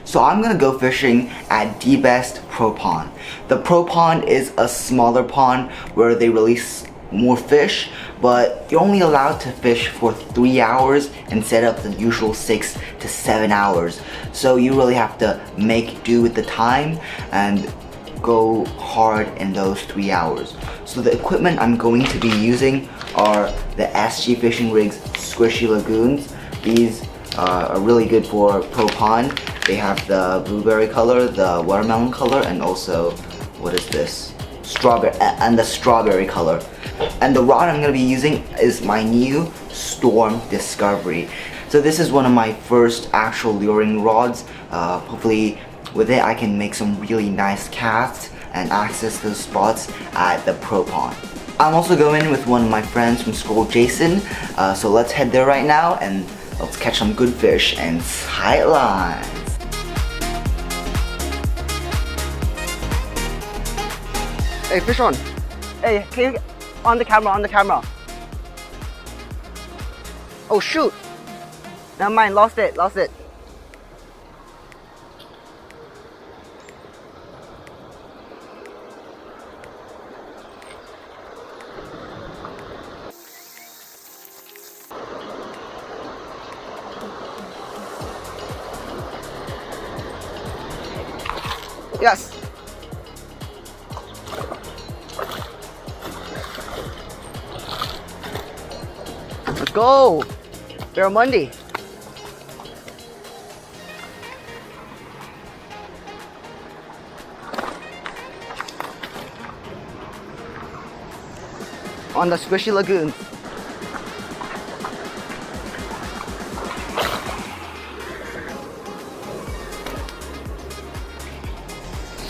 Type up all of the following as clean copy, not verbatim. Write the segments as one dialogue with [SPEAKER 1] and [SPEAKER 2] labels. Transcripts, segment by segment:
[SPEAKER 1] So I'm gonna go fishing at dbest Pro Pond. The Pro Pond is a smaller pond where they release more fish, but you're only allowed to fish for 3 hours instead of the usual 6 to 7 hours. So you really have to make do with the time and go hard in those 3 hours. So the equipment I'm going to be using are the SGFishingRigz Squishy Lagoons. These are really good for Pro Pond. They have the blueberry color, the watermelon color, and also, what is this? Strawberry, and the strawberry color. And the rod I'm going to be using is my new Storm Discovery. So this is one of my first actual luring rods. Hopefully with it I can make some really nice casts and access those spots at the Pro Pond. I'm also going with one of my friends from school, Jason. So let's head there right now and let's catch some good fish and tight lines. Hey, fish on. Hey, can you get on the camera? Oh shoot. Never mind, lost it. Yes. Let's go. Barramundi. On the Squishy Lagoons.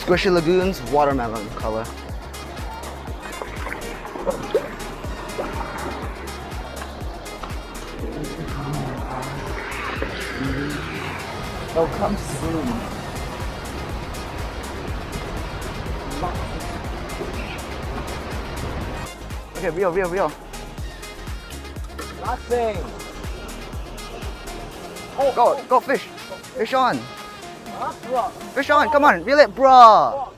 [SPEAKER 1] Squishy Lagoons, watermelon color. They'll come soon. Okay, reel.
[SPEAKER 2] Nothing.
[SPEAKER 1] Go fish. Fish on.
[SPEAKER 2] Huh, bro?
[SPEAKER 1] Fish on, come on, reel it, bro.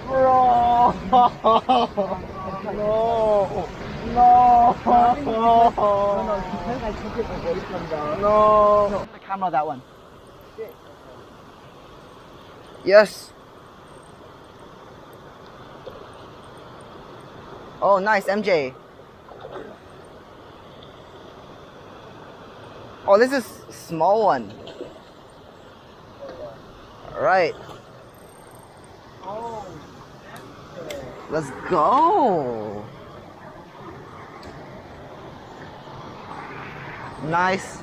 [SPEAKER 2] Bro. No. I took it away from the... No.
[SPEAKER 1] The camera, that one. Yes. Oh, nice, MJ. Oh, this is small one. Alright.
[SPEAKER 2] Oh.
[SPEAKER 1] Let's go. Nice.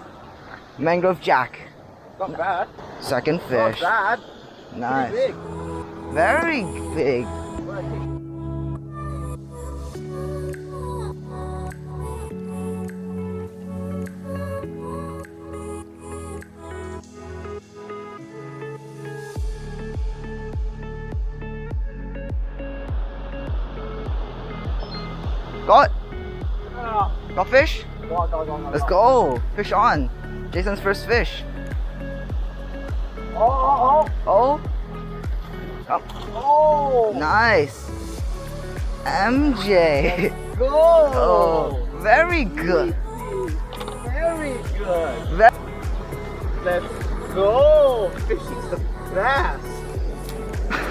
[SPEAKER 1] Mangrove jack.
[SPEAKER 2] Not bad.
[SPEAKER 1] Second fish.
[SPEAKER 2] Not bad.
[SPEAKER 1] Nice.
[SPEAKER 2] Pretty big.
[SPEAKER 1] Very big. Got? Got fish?
[SPEAKER 2] Go.
[SPEAKER 1] Let's go. Fish on. Jason's first fish.
[SPEAKER 2] Oh.
[SPEAKER 1] Oh.
[SPEAKER 2] Oh.
[SPEAKER 1] Nice. MJ.
[SPEAKER 2] Go.
[SPEAKER 1] Oh, very good.
[SPEAKER 2] Very good.
[SPEAKER 1] Ve-
[SPEAKER 2] Let's go. Fishing's the best.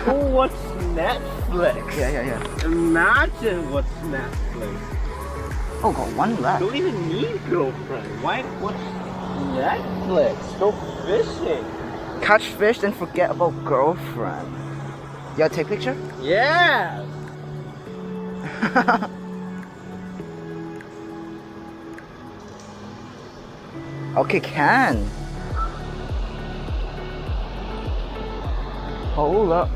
[SPEAKER 2] Who watch Netflix?
[SPEAKER 1] Yeah.
[SPEAKER 2] Imagine what's Netflix.
[SPEAKER 1] Oh, got one left.
[SPEAKER 2] Don't even need girlfriend. Why watch Netflix? Go fishing.
[SPEAKER 1] Catch fish and forget about girlfriend. You gotta take picture?
[SPEAKER 2] Yeah.
[SPEAKER 1] Okay, can. Hold up.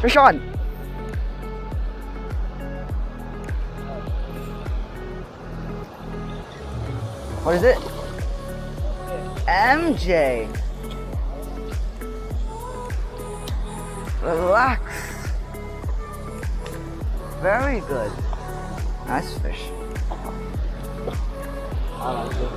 [SPEAKER 1] Fish on. What is it? MJ. Relax. Very good. Nice fish.
[SPEAKER 2] like it.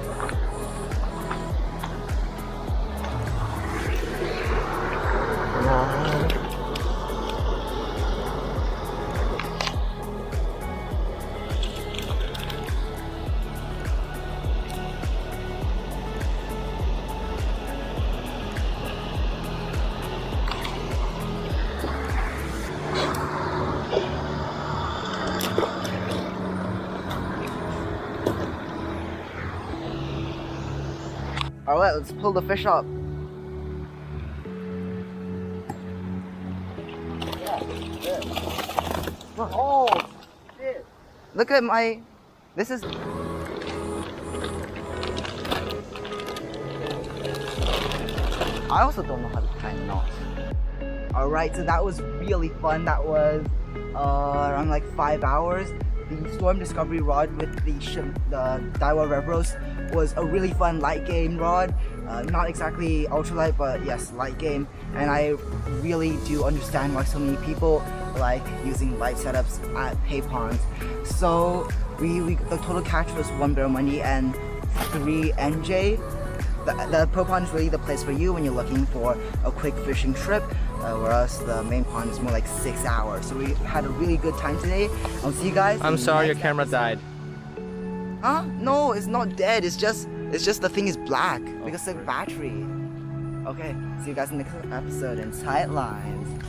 [SPEAKER 1] Alright, let's pull the fish up.
[SPEAKER 2] Oh, shit.
[SPEAKER 1] Look at my... This is... I also don't know how to tie knots. Alright, so that was really fun. That was around like 5 hours. The Storm Discovery rod with the Daiwa Revros was a really fun light game rod. Not exactly ultralight, but yes, light game. And I really do understand why so many people like using light setups at hay ponds. So the total catch was 1 barrel money and 3 NJ. The pro pond is really the place for you when you're looking for a quick fishing trip, whereas the main pond is more like 6 hours. So we had a really good time today. I'll see you guys.
[SPEAKER 2] I'm sorry your camera died.
[SPEAKER 1] Huh? No, it's not dead. It's just the thing is black because of the battery. Okay, see you guys in the next episode in Tight Lines.